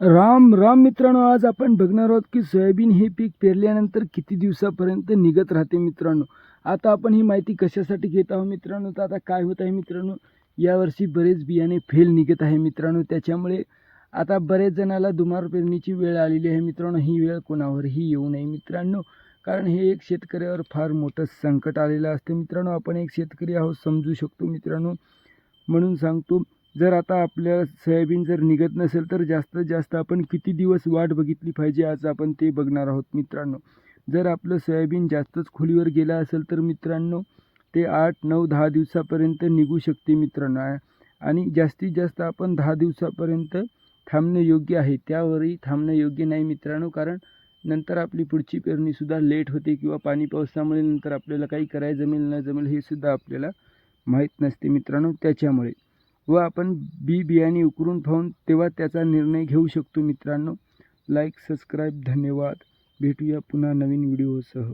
राम राम मित्रांनो, आज आपण बघणार आहोत की सोयाबीन हे पीक पेरल्यानंतर किती दिवसापर्यंत निघत राहते मित्रांनो. आता आपण ही माहिती कशासाठी घेत आहोत मित्रांनो, तर आता काय होत आहे मित्रांनो, यावर्षी बरेच बियाणे फेल निघत आहे मित्रांनो. त्याच्यामुळे आता बरेच जणाला दुमार पेरणीची वेळ आलेली आहे मित्रांनो. ही वेळ कोणावरही येऊ नये मित्रांनो, कारण हे एक शेतकऱ्यावर फार मोठं संकट आलेलं असते मित्रांनो. आपण एक शेतकरी आहोत, समजू शकतो मित्रांनो, म्हणून सांगतो. जर आता आपल्या सोयाबीन जर निघत नसेल तर जास्तीत जास्त आपण किती दिवस वाट बघितली पाहिजे, आज आपण ते बघणार आहोत मित्रांनो. जर आपलं सोयाबीन जास्तच खोलीवर गेलं असेल तर मित्रांनो ते 8, 9, 10 दिवसापर्यंत निघू शकते मित्रांनो. आणि जास्तीत जास्त आपण 10 दिवसापर्यंत थांबणं योग्य आहे, त्यावरही थांबणं योग्य नाही मित्रांनो. कारण नंतर आपली पुढची पेरणीसुद्धा लेट होते किंवा पाणी पावसामुळे नंतर आपल्याला काही करायला जमेल न जमेल हे सुद्धा आपल्याला माहीत नसते मित्रांनो. त्याच्यामुळे व आपण बियाणे उकरून पाहून तेव्हा त्याचा निर्णय घेऊ शकतो मित्रांनो. लाईक, सबस्क्राईब, धन्यवाद. भेटूया पुन्हा नवीन व्हिडिओसह.